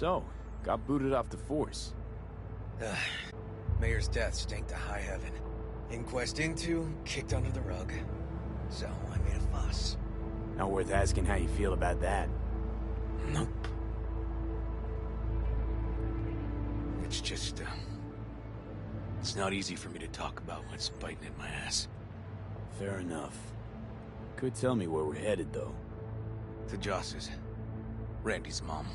So, got booted off the force. Mayor's death stank to high heaven. Inquest into, kicked under the rug. So, I made a fuss. Not worth asking how you feel about that. Nope. It's just, it's not easy for me to talk about what's biting at my ass. Fair enough. Could tell me where we're headed, though. To Joss's. Randy's mom.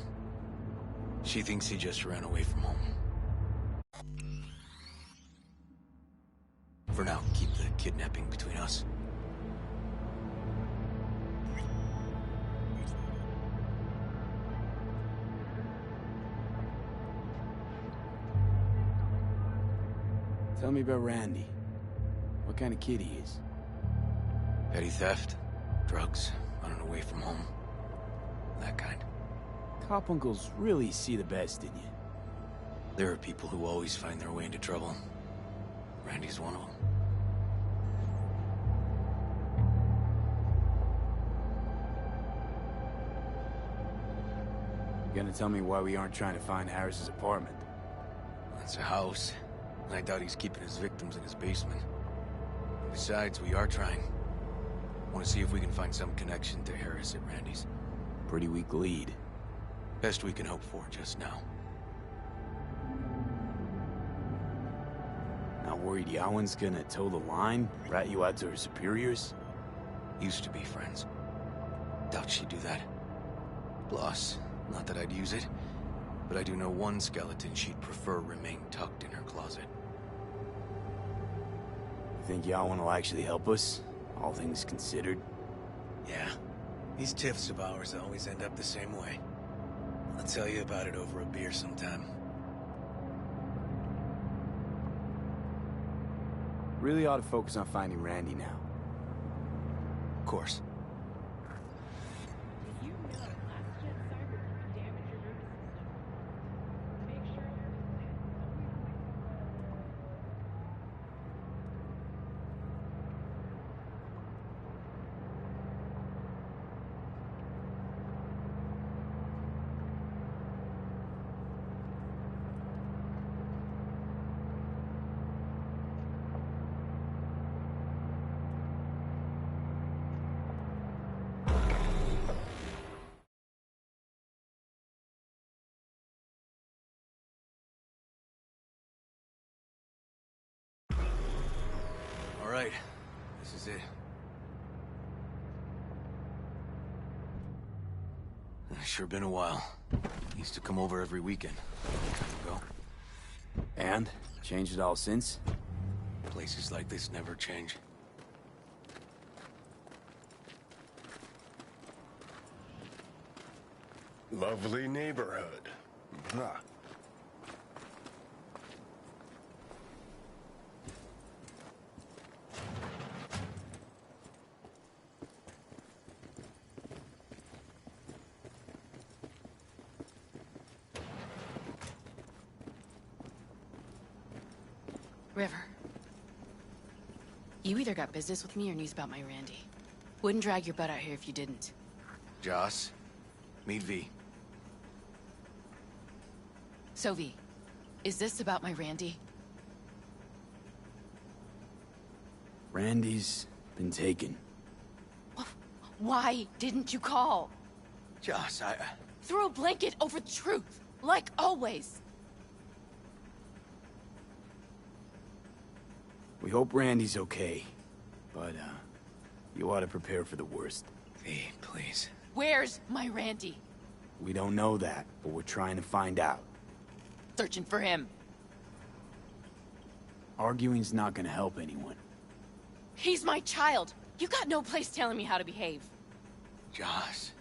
She thinks he just ran away from home. For now, keep the kidnapping between us. Tell me about Randy. What kind of kid he is? Petty theft, drugs, running away from home. That kind. Cop uncles really see the best in you. There are people who always find their way into trouble. Randy's one of them. You gonna tell me why we aren't trying to find Harris's apartment? That's a house. And I doubt he's keeping his victims in his basement. Besides, we are trying. Want to see if we can find some connection to Harris at Randy's. Pretty weak lead. Best we can hope for just now. Not worried Yawen's gonna toe the line? Rat you out to her superiors? Used to be friends. Doubt she'd do that. Plus, not that I'd use it, but I do know one skeleton she'd prefer remain tucked in her closet. You think Yawen will actually help us? All things considered? Yeah. These tiffs of ours always end up the same way. I'll tell you about it over a beer sometime. Really ought to focus on finding Randy now. Of course. Did you know that last gen Cyberpunk can damage your nervous system? Make sure you're All right. This is it. Sure been a while. Used to come over every weekend. Time ago. And? Changed it all since? Places like this never change. Lovely neighborhood. Huh. River. You either got business with me or news about my Randy. Wouldn't drag your butt out here if you didn't. Joss, meet V. So, V, is this about my Randy? Randy's been taken. Why didn't you call? Joss, Throw a blanket over the truth, like always. We hope Randy's okay, but, you ought to prepare for the worst. V, please. Where's my Randy? We don't know that, but we're trying to find out. Searching for him. Arguing's not gonna help anyone. He's my child. You got no place telling me how to behave. Joss.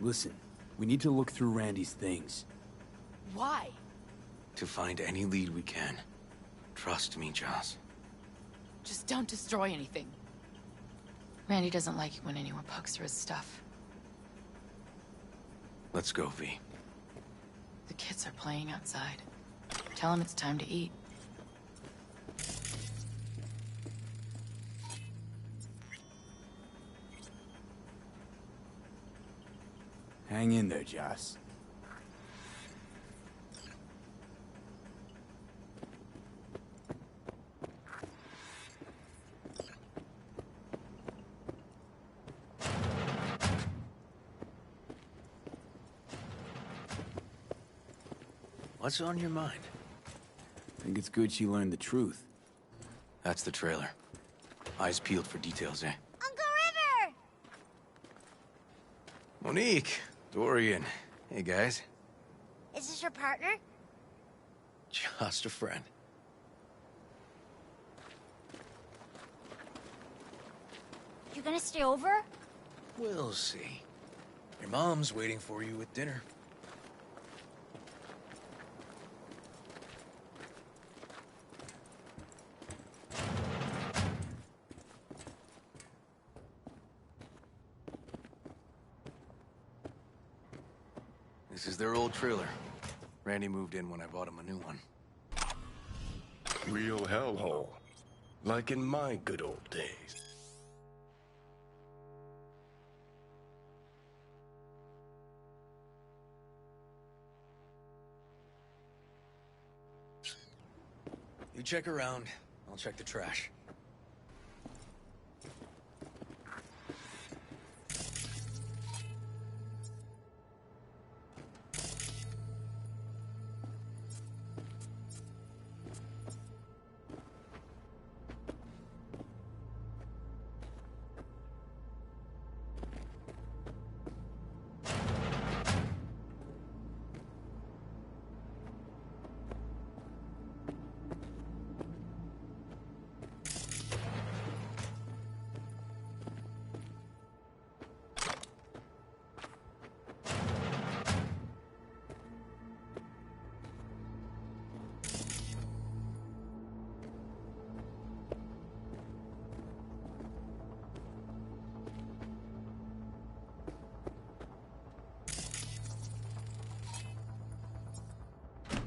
Listen, we need to look through Randy's things. Why? To find any lead we can. Trust me, Joss. Just don't destroy anything. Randy doesn't like it when anyone pokes through his stuff. Let's go, V. The kids are playing outside. Tell them it's time to eat. Hang in there, Joss. What's on your mind? I think it's good she learned the truth. That's the trailer. Eyes peeled for details, eh? Uncle River! Monique, Dorian. Hey, guys. Is this your partner? Just a friend. You gonna stay over? We'll see. Your mom's waiting for you with dinner. This is their old trailer. Randy moved in when I bought him a new one. Real hellhole. Like in my good old days. You check around, I'll check the trash.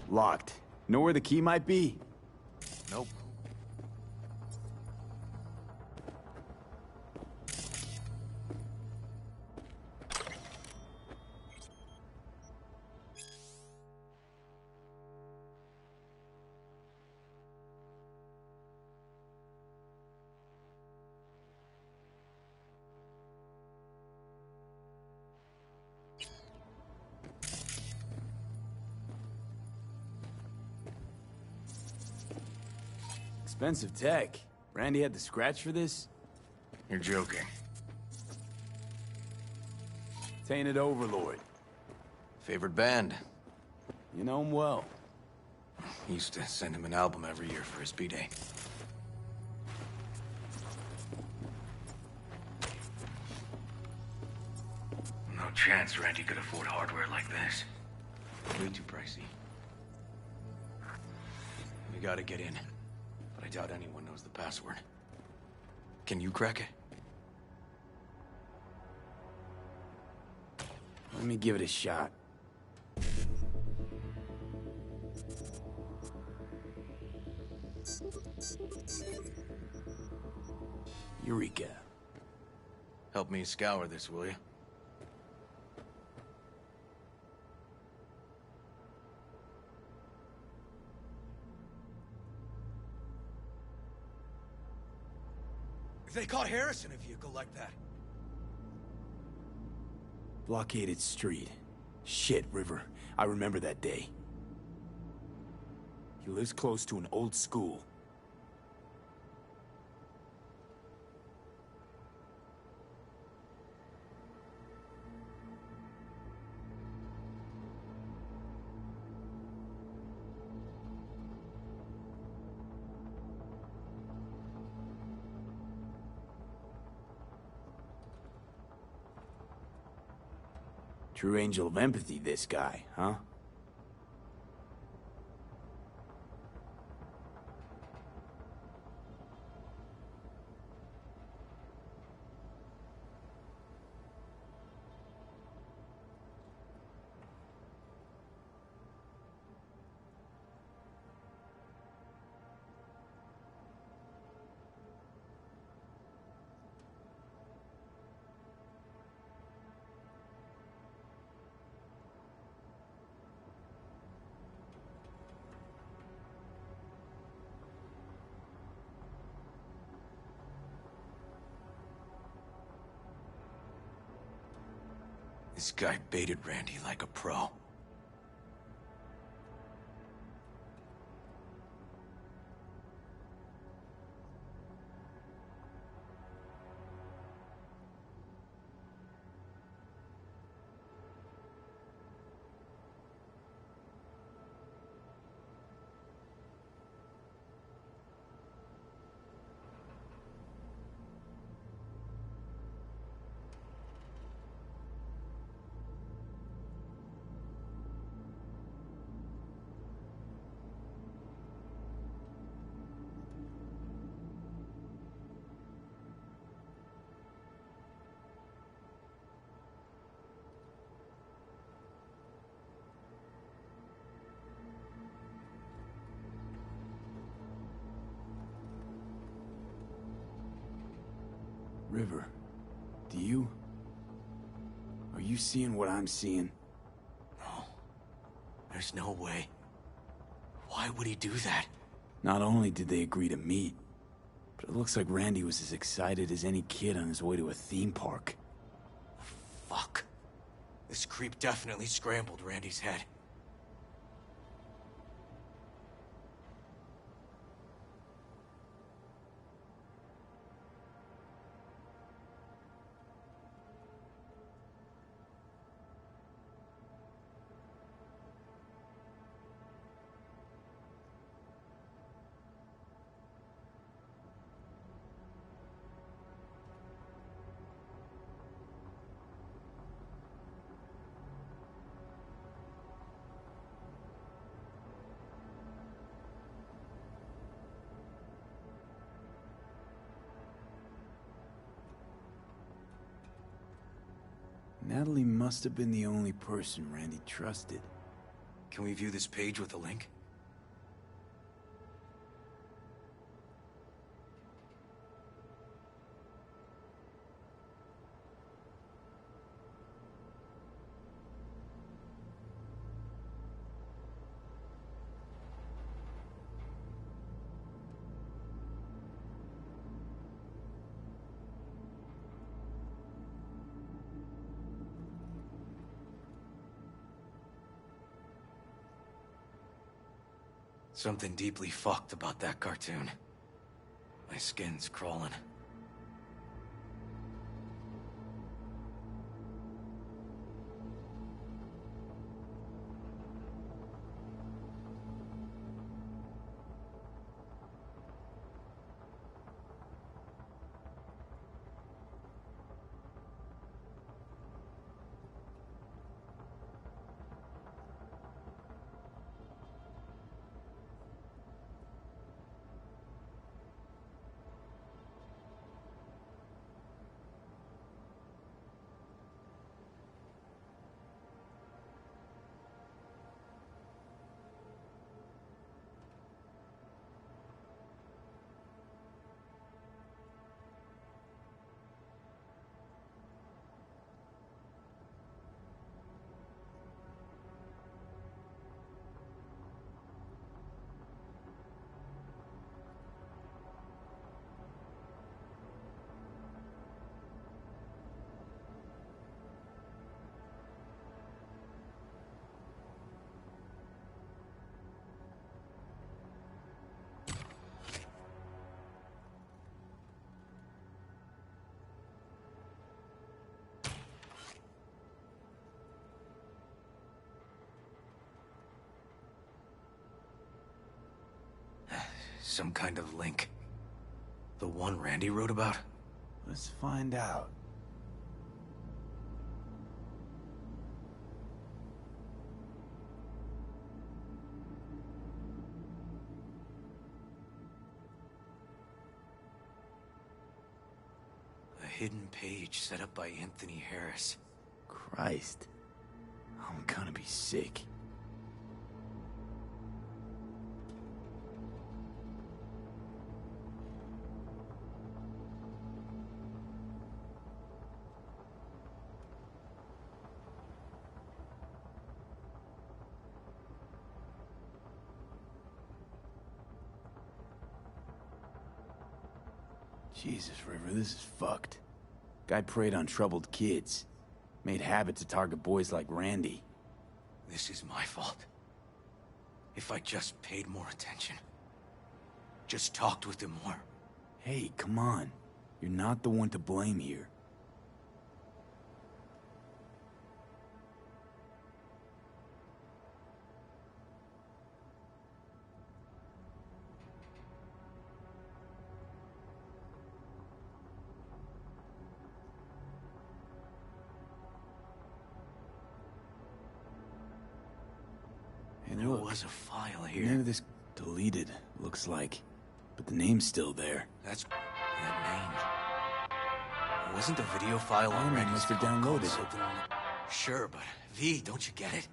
Locked. Know where the key might be? Nope. Expensive tech. Randy had to scratch for this? You're joking. Tainted Overlord. Favorite band? You know him well. Used to send him an album every year for his B-Day. No chance Randy could afford hardware like this. Way too pricey. We gotta get in. But I doubt anyone knows the password. Can you crack it? Let me give it a shot. Eureka. Help me scour this, will you? If they caught Harris in a vehicle like that. Blockaded street. Shit, River. I remember that day. He lives close to an old school. True angel of empathy, this guy, huh? This guy baited Randy like a pro. River, do you... Are you seeing what I'm seeing? No. There's no way. Why would he do that? Not only did they agree to meet, but it looks like Randy was as excited as any kid on his way to a theme park. Fuck. This creep definitely scrambled Randy's head. Natalie must have been the only person Randy trusted. Can we view this page with a link? Something deeply fucked about that cartoon. My skin's crawling. Some kind of link. The one Randy wrote about? Let's find out. A hidden page set up by Anthony Harris. Christ. I'm gonna be sick. Jesus, River, this is fucked. Guy preyed on troubled kids. Made habit to target boys like Randy. This is my fault. If I just paid more attention. Just talked with him more. Hey, come on. You're not the one to blame here. And There look, was a file none here. of this deleted, looks like. But the name's still there. That's that name. Wasn't the video file Someone already must have called downloaded it. something? Sure, but V, don't you get it?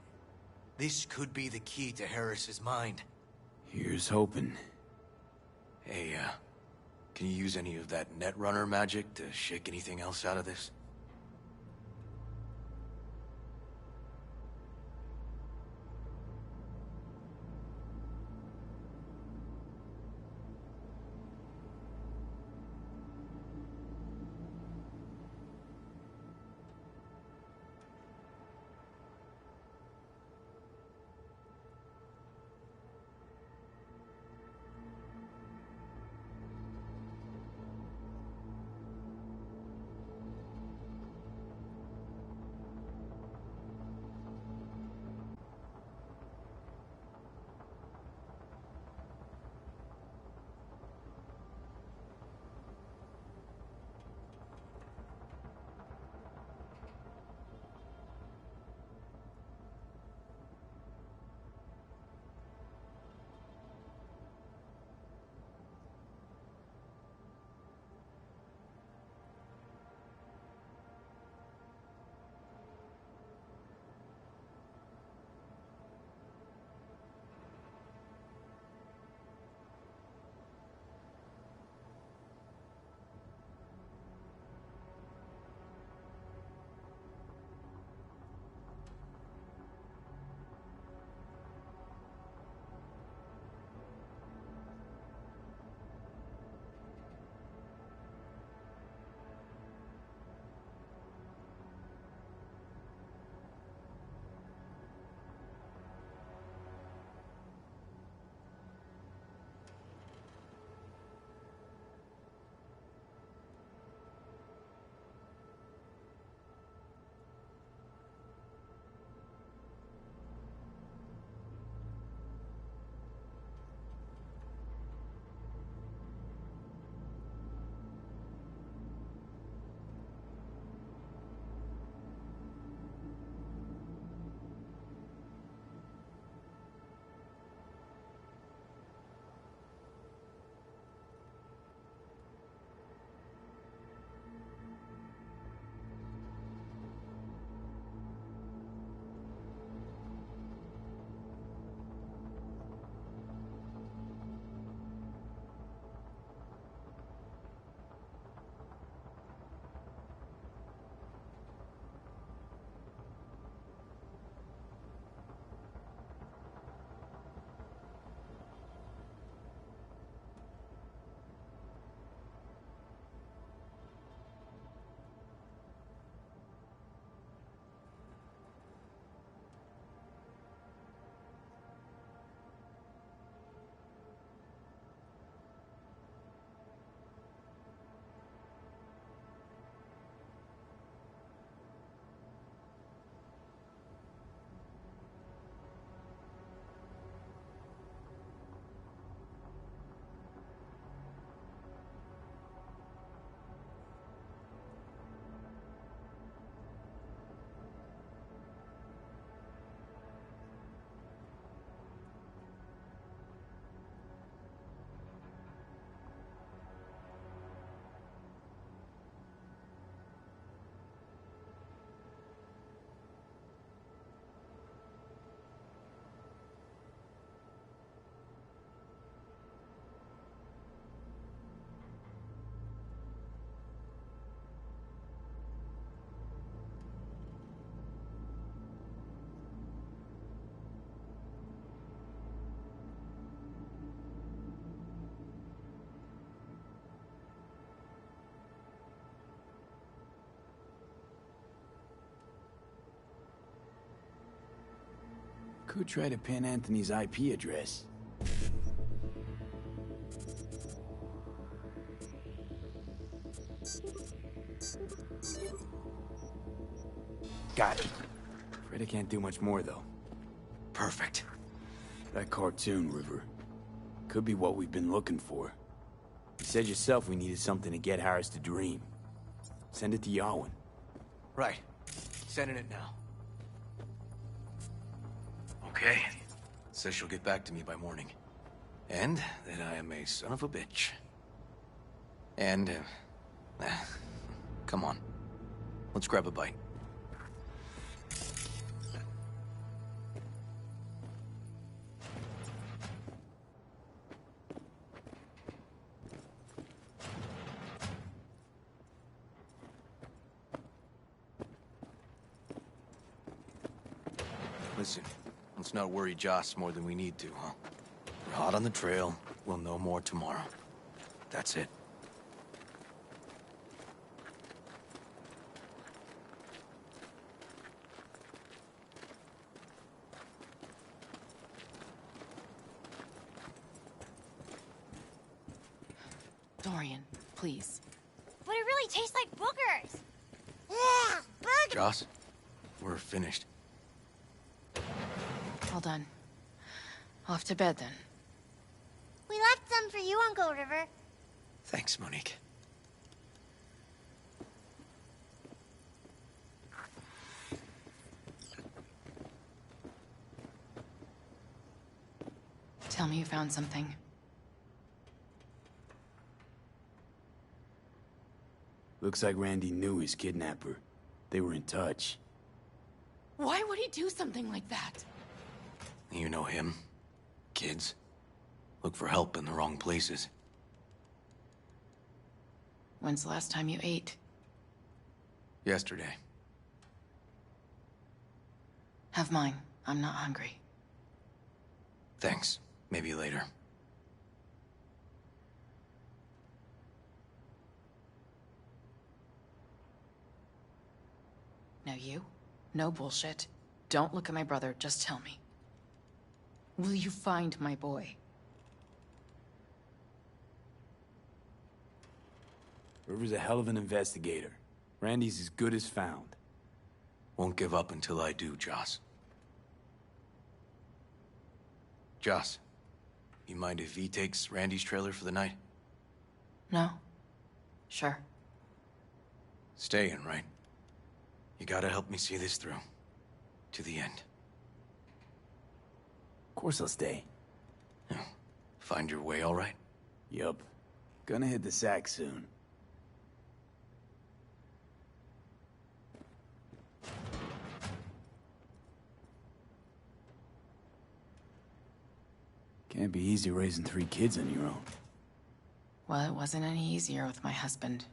This could be the key to Harris's mind. Here's hoping. Hey, Can you use any of that Netrunner magic to shake anything else out of this? Could try to pin Anthony's IP address. Got it. Afraid I can't do much more, though. Perfect. That cartoon, River. Could be what we've been looking for. You said yourself we needed something to get Harris to dream. Send it to Yarwin. Right. Sending it now. Okay. Says she'll get back to me by morning. And that I am a son of a bitch. And, come on. Let's grab a bite. Listen, let's not worry Joss more than we need to, huh? We're hot on the trail. We'll know more tomorrow. That's it. Dorian, please. But it really tastes like boogers. Yeah, boogers. Joss, we're finished. All done. Off to bed, then. We left some for you, Uncle River. Thanks, Monique. Tell me you found something. Looks like Randy knew his kidnapper. They were in touch. Why would he do something like that? You know him. Kids. Look for help in the wrong places. When's the last time you ate? Yesterday. Have mine. I'm not hungry. Thanks. Maybe later. Now you? No bullshit. Don't look at my brother, just tell me. Will you find my boy? River's a hell of an investigator. Randy's as good as found. Won't give up until I do, Joss. Joss, you mind if V takes Randy's trailer for the night? No? Sure. Staying, right? You gotta help me see this through. To the end. Of course I'll stay. Yeah. Find your way all right? Yup. Gonna hit the sack soon. Can't be easy raising 3 kids on your own. Well, it wasn't any easier with my husband.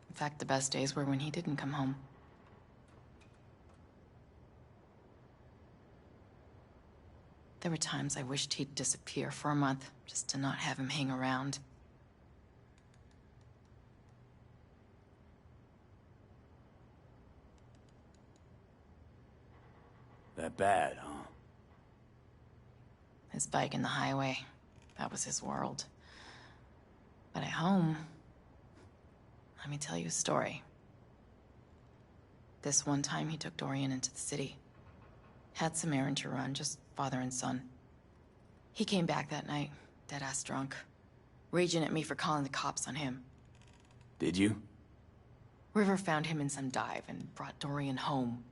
In fact, the best days were when he didn't come home. There were times I wished he'd disappear for a month, just to not have him hang around. That bad, huh? His bike in the highway, that was his world. But at home, let me tell you a story. This one time he took Dorian into the city. Had some errand to run, just father and son. He came back that night, dead-ass drunk, raging at me for calling the cops on him. Did you? River found him in some dive and brought Dorian home.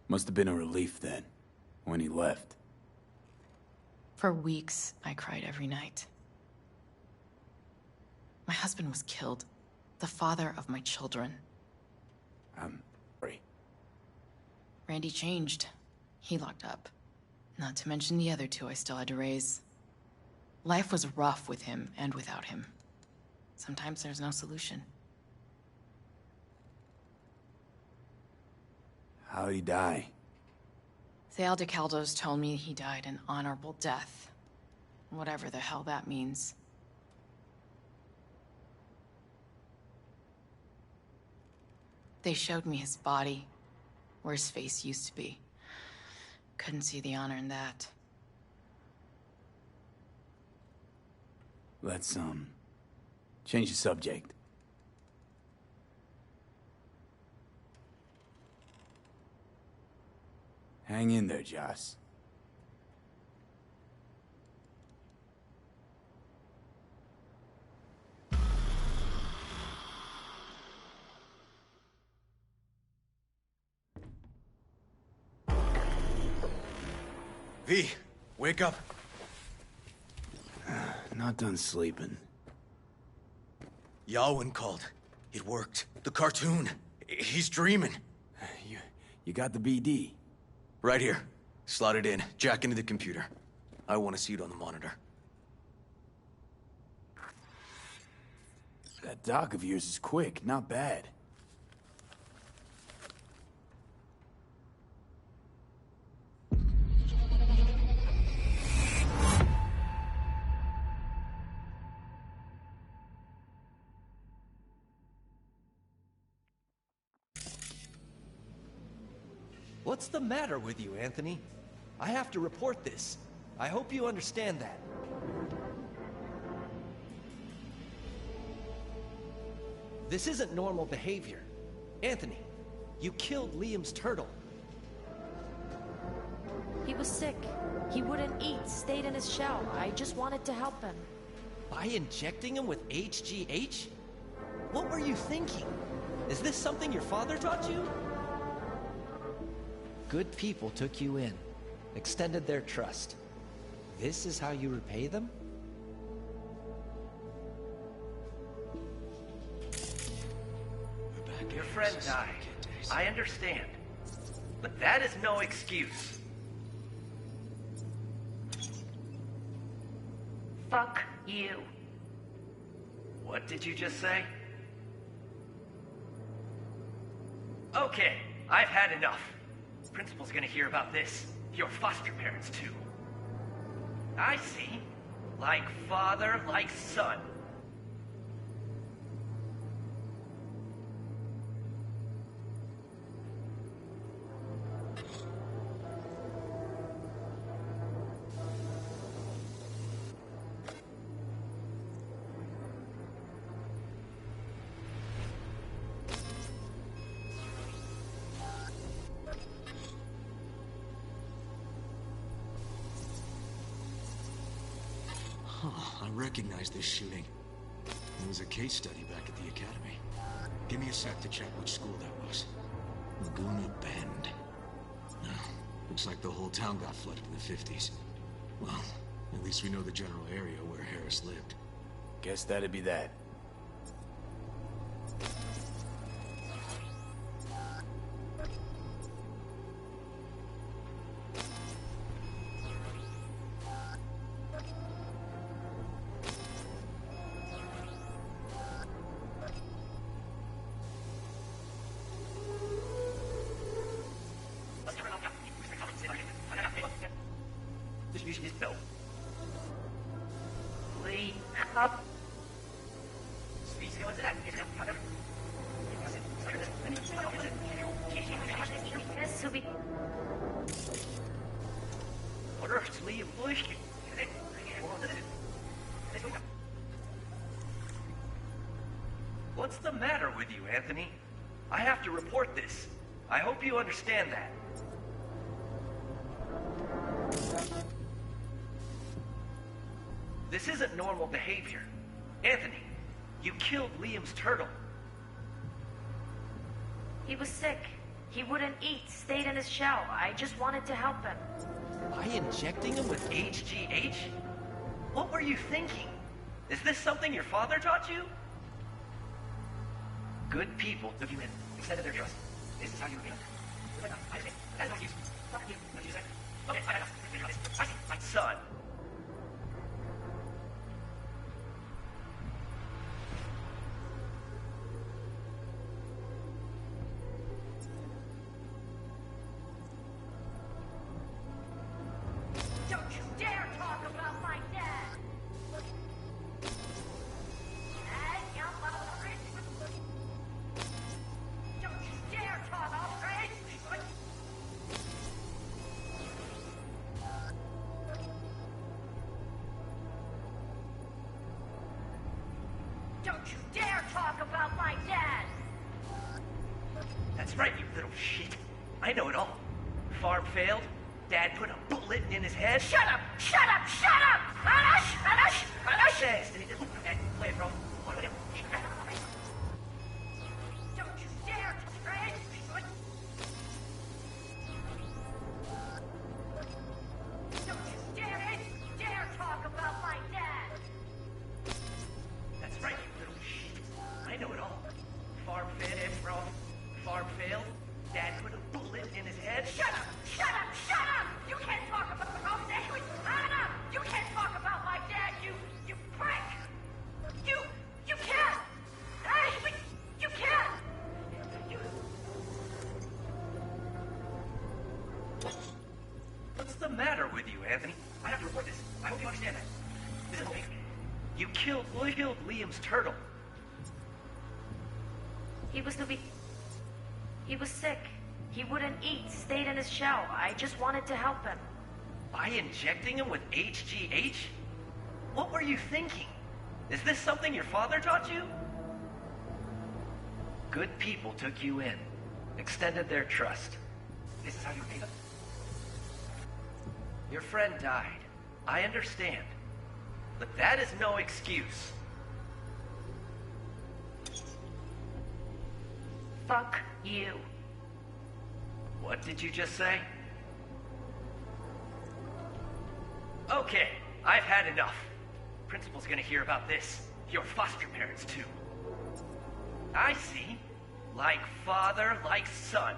Must have been a relief then, when he left. For weeks, I cried every night. My husband was killed. The father of my children. I'm sorry. Randy changed. He locked up. Not to mention the other 2 I still had to raise. Life was rough with him and without him. Sometimes there's no solution. How'd he die? Thale DeCaldos told me he died an honorable death. Whatever the hell that means. They showed me his body, where his face used to be. Couldn't see the honor in that. Let's, change the subject. Hang in there, Joss. V, wake up. Not done sleeping. Yawin called. It worked. The cartoon. He's dreaming. You got the BD? Right here. Slot it in. Jack into the computer. I want to see it on the monitor. That doc of yours is quick, not bad. What's the matter with you, Anthony? I have to report this. I hope you understand that. This isn't normal behavior. Anthony, you killed Liam's turtle. He was sick. He wouldn't eat, stayed in his shell. I just wanted to help him. By injecting him with HGH? What were you thinking? Is this something your father taught you? Good people took you in, extended their trust. This is how you repay them? Your friend died. I understand. But that is no excuse. Fuck you. What did you just say? Okay, I've had enough. Principal's gonna hear about this. Your foster parents, too. I see. Like father, like son. Huh, I recognize this shooting. It was a case study back at the academy. Give me a sec to check which school that was. Laguna Bend. No, looks like the whole town got flooded in the 50s. Well, at least we know the general area where Harris lived. Guess that'd be that. What's the matter with you, Anthony? I have to report this. I hope you understand that. This isn't normal behavior. Anthony, you killed Liam's turtle. He was sick. He wouldn't eat, stayed in his shell. I just wanted to help him. By injecting him with HGH? What were you thinking? Is this something your father taught you? Good people took you in, extended their trust. This is how you repay them. I see. That's no excuse. Fuck you. What did you say? Okay, I see. My son. Don't you dare talk about my dad! Don't you dare talk about Don't you dare talk about my dad! That's right, you little shit. I know it all. Farm failed. Dad put a bullet in his head. Shut up! Shut up! Shut up! Hush! Hush! Hush! Play it, bro. Don't you dare trade! Don't you dare talk about my dad! That's right, you little shit. I know it all. Farm failed, bro. Farm failed. Dad put a bullet in his head. Shut up! Shut up! Shut up! You can't talk about Shut up! You can't talk about my dad, you prick! You can't! Hey, you can't! What's the matter with you, Anthony? I have to report this. I hope you understand that. This is okay. You killed Liam's turtle. He was sick. He wouldn't eat, stayed in his shell. I just wanted to help him. By injecting him with HGH? What were you thinking? Is this something your father taught you? Good people took you in, extended their trust. This is how you pay them? Your friend died. I understand. But that is no excuse. Fuck you. What did you just say? Okay, I've had enough. Principal's gonna hear about this. Your foster parents, too. I see. Like father, like son.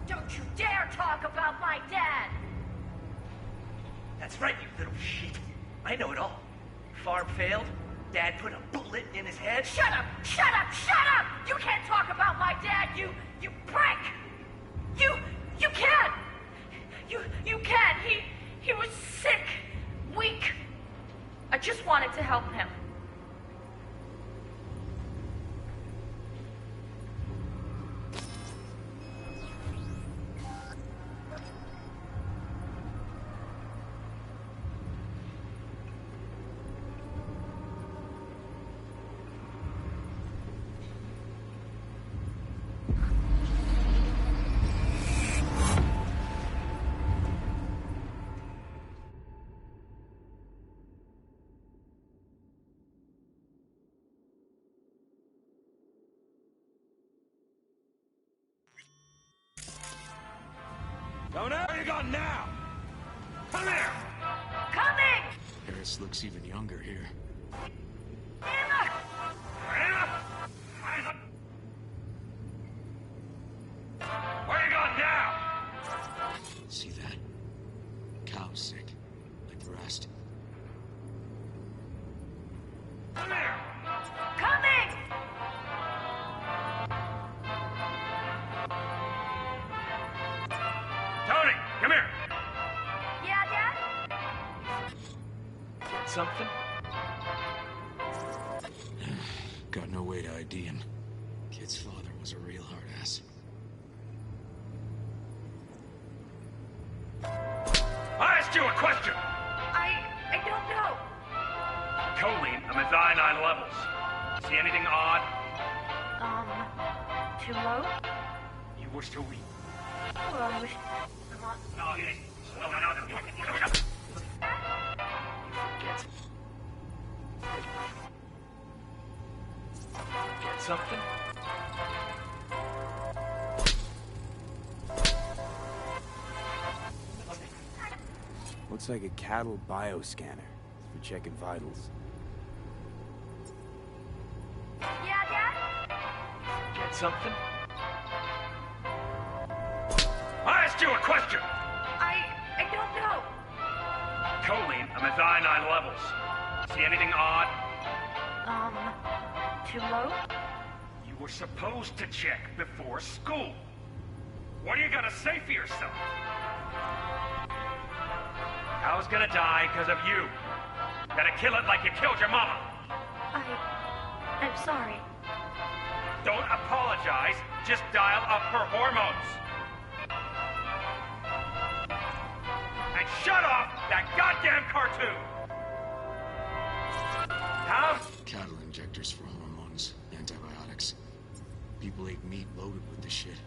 Don't you dare talk about my dad! That's right, you little shit. I know it all. Farm failed. Dad put a bullet in his head. Shut up! Shut up! Shut up! You can't talk about my dad, you prick! You can't! You can't! He was sick, weak. I just wanted to help him. Where you going now? Come here! Coming! Harris looks even younger here. Anna! Where you going now? See that? Cow's sick, like the rest. Come here! Coming! Tony, come here! Yeah, Dad? Get something? Got no way to ID him. Kid's father was a real hard ass. I asked you a question! I don't know. Choline, methionine levels. See anything odd? Too low? You wish to weak. Well, I wish... Come on. No, it ain't. No, no, no, no. Get something? Looks like a cattle bioscanner for checking vitals. Yeah, Dad? Get something? I asked you a question! I don't know. Choline, methionine levels. See anything odd? Too low? You were supposed to check before school. What are you gonna say for yourself? How's gonna die because of you? Gotta kill it like you killed your mama. I'm sorry. Don't apologize, just dial up her hormones. And shut off that goddamn cartoon! How? Cattle injectors for hormones, antibiotics. People ate meat loaded with the shit.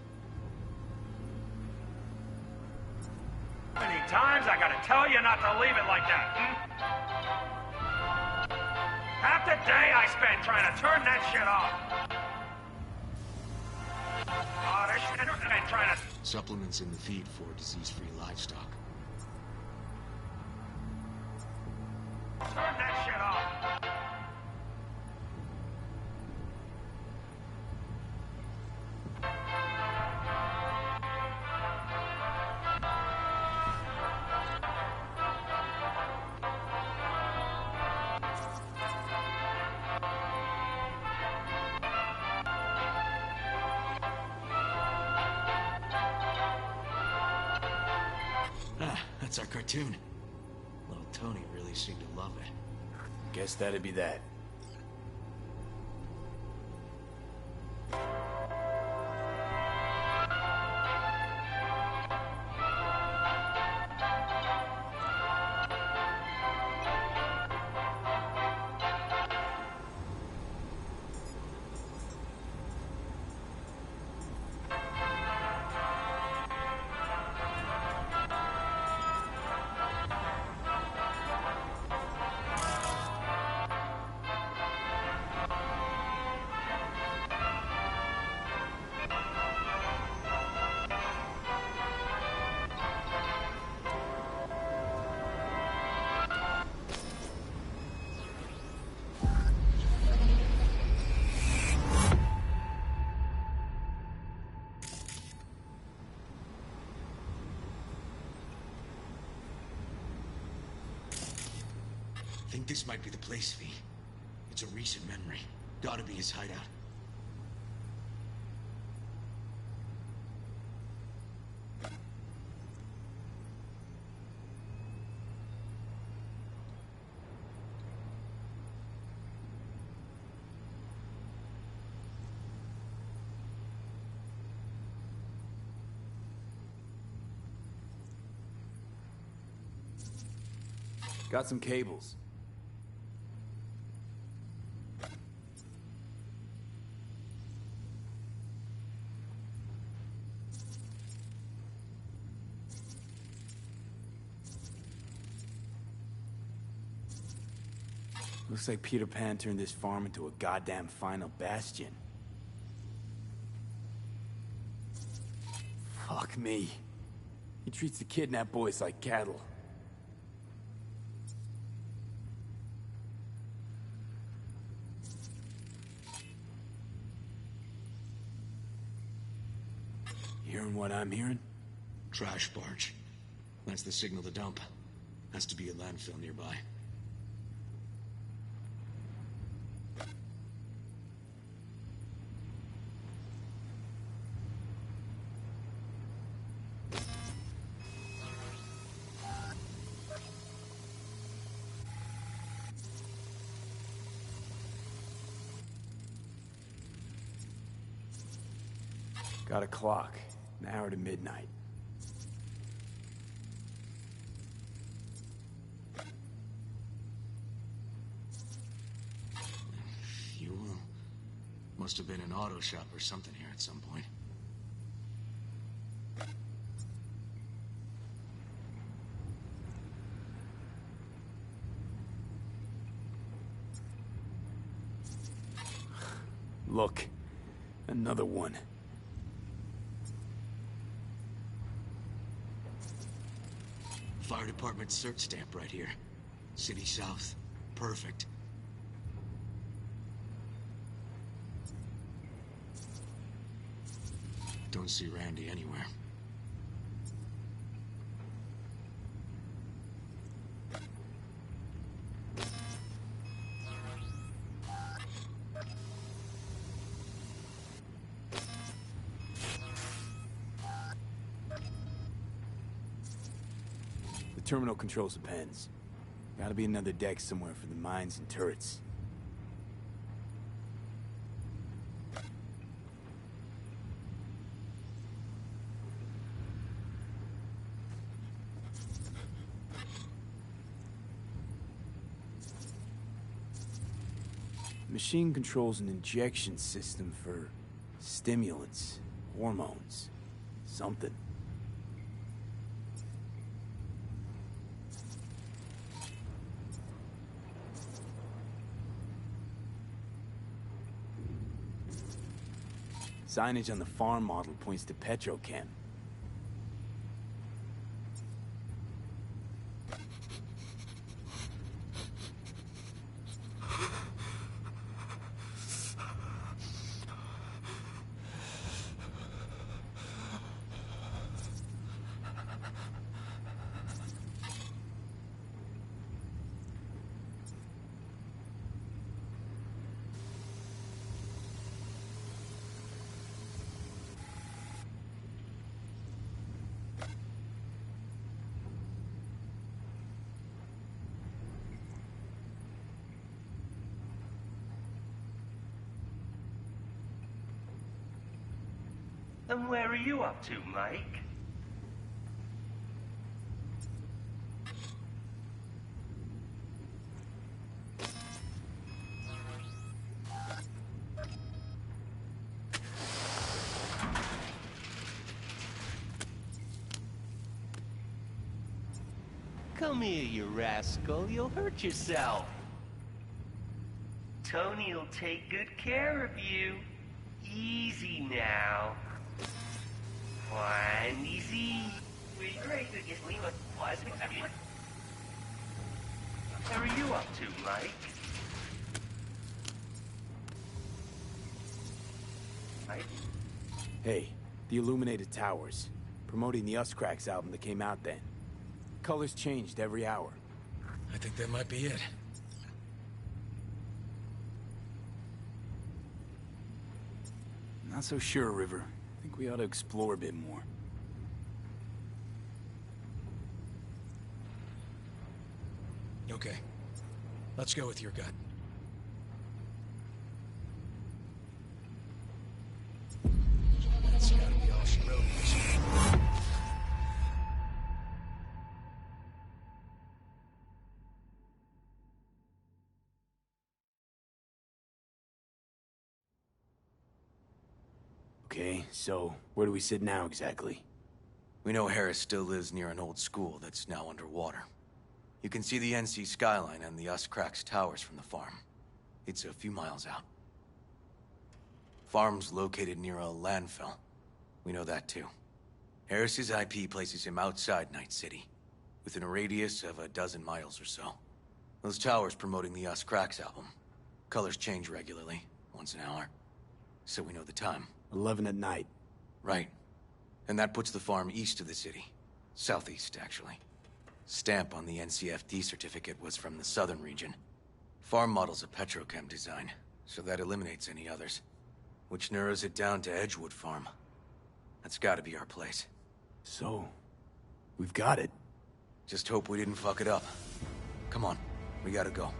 How many times I gotta tell you not to leave it like that, Half the day I spent trying to turn that shit off. Oh, this shit has been trying to... Supplements in the feed for disease-free livestock. Turn that shit off. That's our cartoon. Little Tony really seemed to love it. Guess that'd be that. Think this might be the place, V. It's a recent memory. Gotta be his hideout. Got some cables. Looks like Peter Pan turned this farm into a goddamn final bastion. Fuck me. He treats the kidnapped boys like cattle. Hearing what I'm hearing? Trash barge. That's the signal to dump. Has to be a landfill nearby. Got a clock. An hour to midnight. Fuel. Must have been an auto shop or something here at some point. Look. Another one. Fire department cert stamp right here. City South. Perfect. Don't see Randy anywhere. The terminal controls the pens. Gotta be another deck somewhere for the mines and turrets. Machine controls an injection system for stimulants, hormones, something. Signage on the farm model points to Petrochem. And where are you up to, Mike? Come here, you rascal. You'll hurt yourself. Tony'll take good care of you. Easy now. One easy. Where are you up to, Mike? Mike? Hey, the Illuminated Towers. Promoting the Us Cracks album that came out then. Colors changed every hour. I think that might be it. Not so sure, River. I think we ought to explore a bit more. Okay. Let's go with your gut. That's gotta be all she wrote. Okay, so where do we sit now exactly? We know Harris still lives near an old school that's now underwater. You can see the NC skyline and the Us Cracks towers from the farm. It's a few miles out. Farm's located near a landfill. We know that too. Harris's IP places him outside Night City, within a radius of 12 miles or so. Those towers promoting the Us Cracks album. Colors change regularly, once an hour. So we know the time. 11 at night. Right. And that puts the farm east of the city. Southeast, actually. Stamp on the NCFD certificate was from the southern region. Farm model's a petrochem design, so that eliminates any others. Which narrows it down to Edgewood Farm. That's gotta be our place. So, we've got it. Just hope we didn't fuck it up. Come on, we gotta go.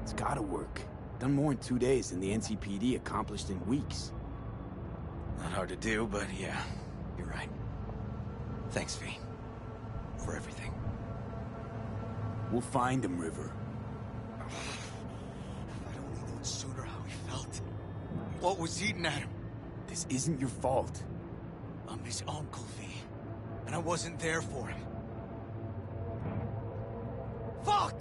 It's gotta work. Done more in 2 days than the NCPD accomplished in weeks. Not hard to do, but yeah, you're right. Thanks, V. For everything. We'll find him, River. If I'd only known sooner how he felt. What was eating at him? This isn't your fault. I'm his uncle, V. And I wasn't there for him. Fuck!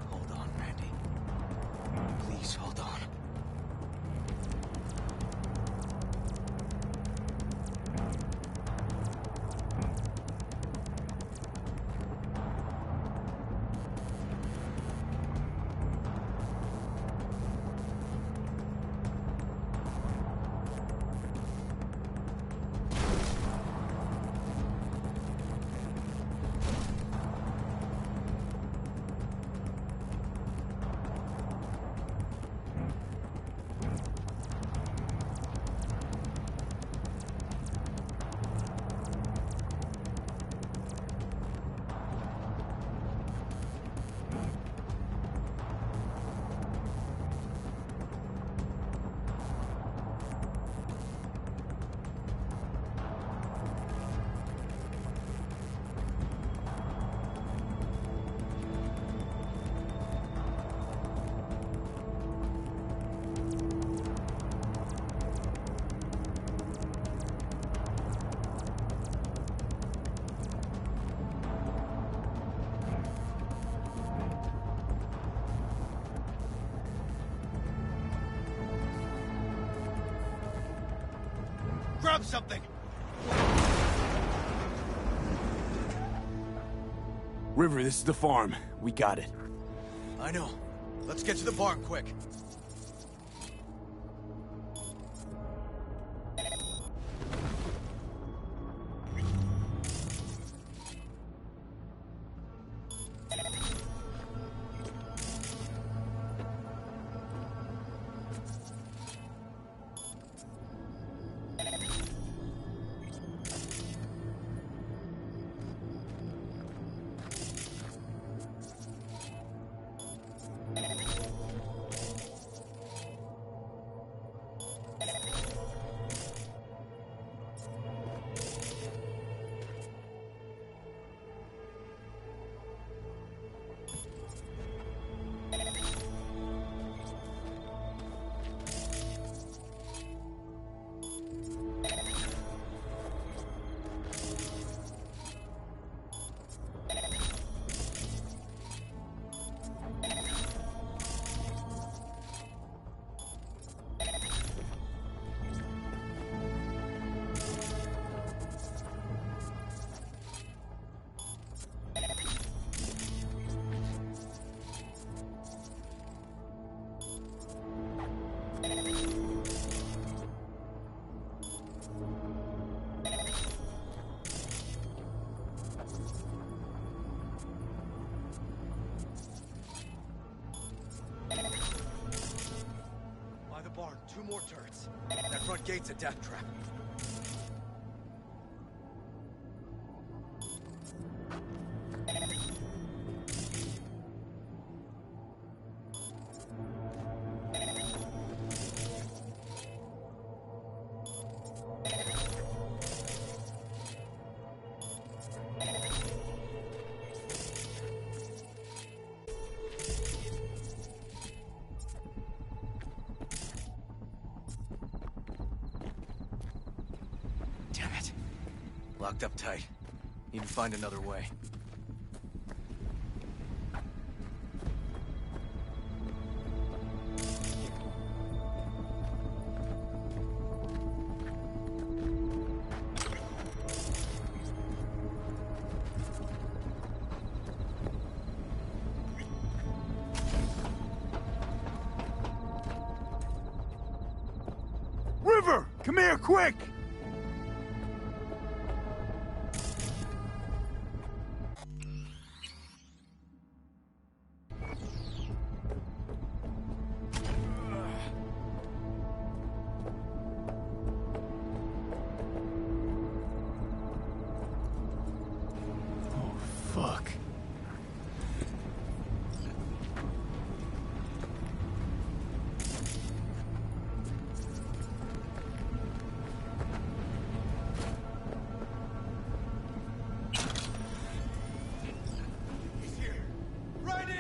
Hold on, Randy. Please hold on. grab something. River, this is the farm. We got it. I know. Let's get to the barn quick. By the barn, 2 more turrets. That front gate's a death trap. Damn it. Locked up tight. Need to find another way. River! Come here, quick! Fuck. He's here. Ready!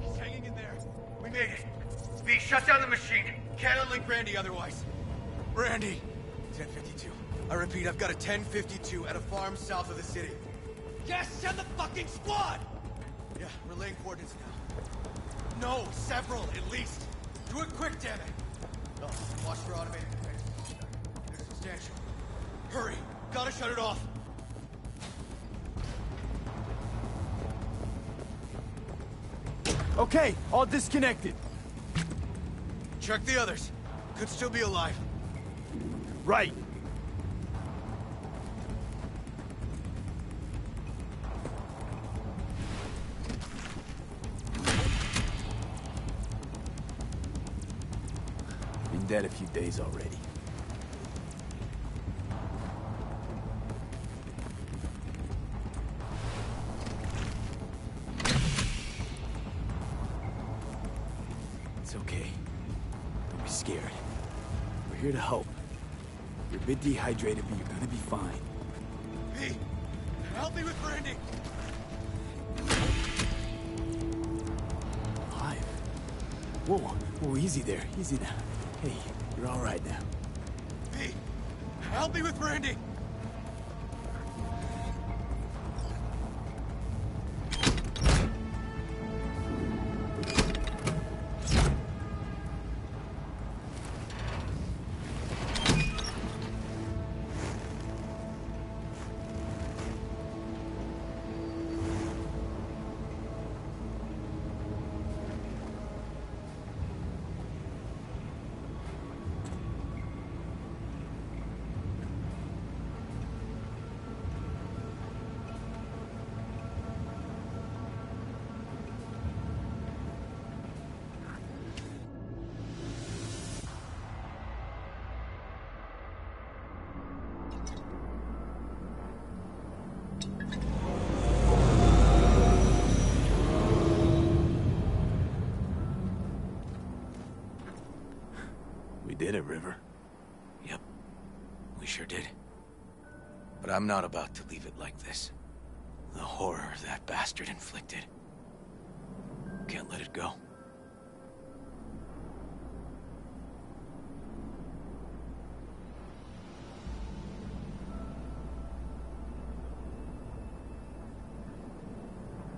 He's hanging in there. We made it. V, shut down the machine. Can't unlink Randy otherwise. Randy! 1052. I repeat, I've got a 1052 at a farm south of the city. Yes, send the fucking squad! Yeah, relaying coordinates now. No, several, at least. Do it quick, damn it! Oh, watch for automated defense. They're substantial. Hurry! Gotta shut it off! Okay, all disconnected. Check the others. Could still be alive. Right. Been dead a few days already. It's okay. Don't be scared. We're here to help. You're a bit dehydrated, but you're gonna be fine. V, help me with Randy! Alive. Whoa, whoa, easy there. Easy now. Hey, you're all right now. V, help me with Randy! did it, River. Yep, we sure did. But I'm not about to leave it like this. The horror that bastard inflicted. Can't let it go.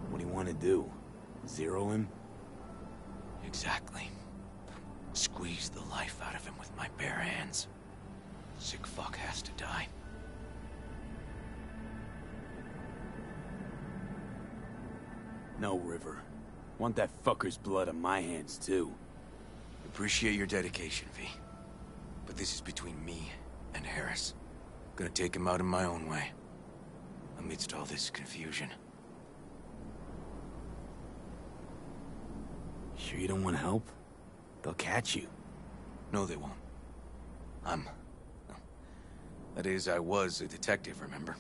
What do you want to do? Zero him? Exactly. Squeeze the life out of him with my bare hands. Sick fuck has to die. No, River. Want that fucker's blood on my hands, too. Appreciate your dedication, V. But this is between me and Harris. Gonna take him out in my own way. Amidst all this confusion. Sure you don't want help? They'll catch you. No, they won't. That is, I was a detective, remember?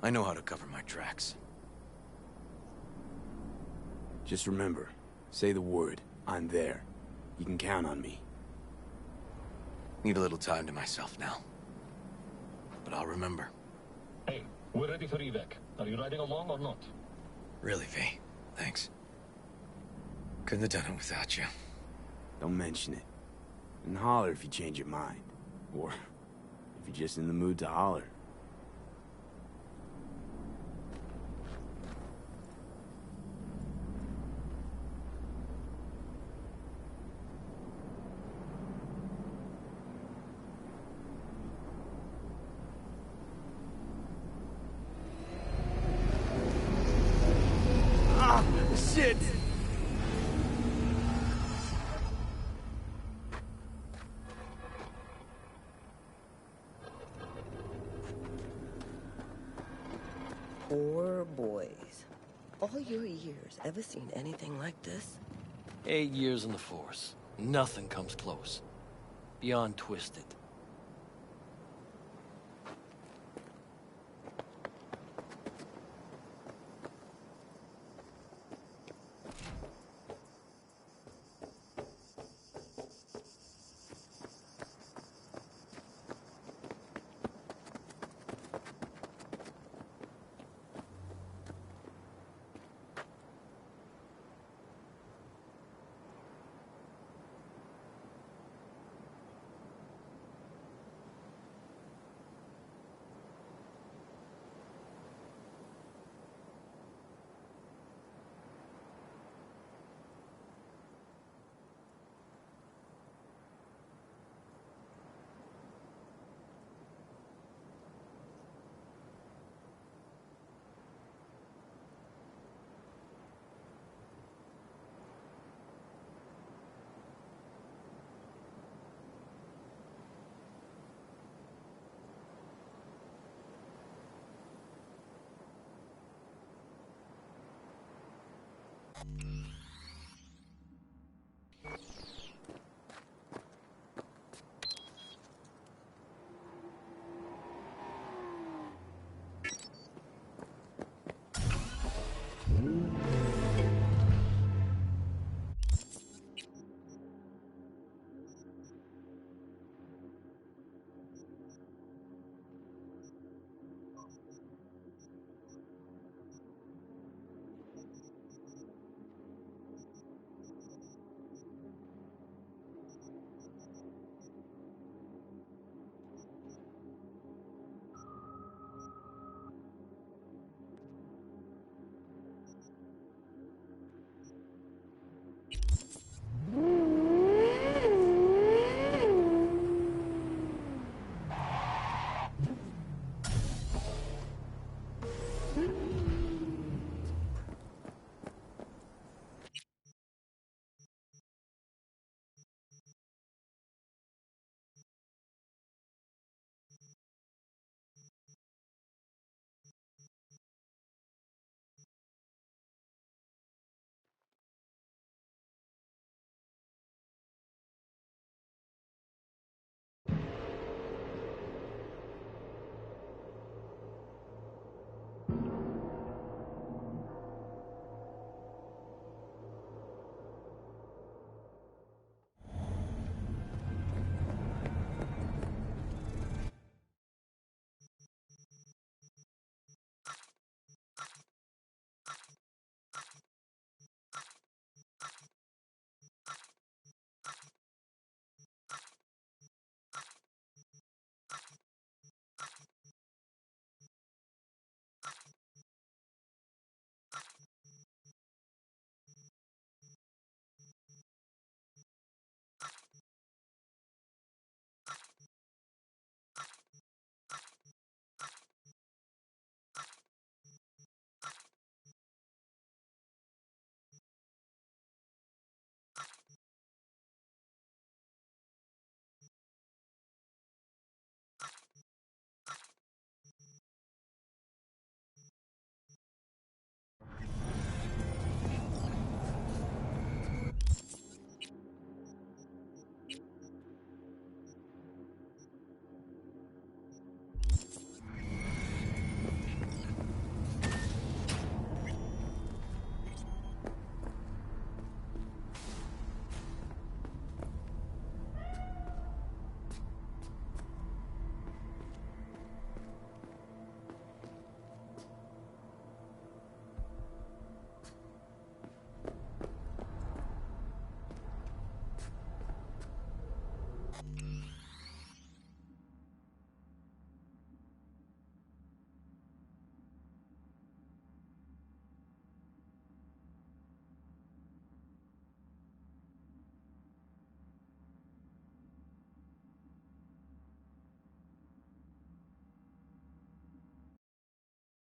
I know how to cover my tracks. Just remember, say the word. I'm there. You can count on me. Need a little time to myself now. But I'll remember. Hey, we're ready for evac. Are you riding along or not? Really, V. Thanks. Couldn't have done it without you. Don't mention it. And holler if you change your mind. Or if you're just in the mood to holler. Ah, shit! Poor boys. All your years, ever seen anything like this? 8 years in the Force. Nothing comes close. Beyond twisted.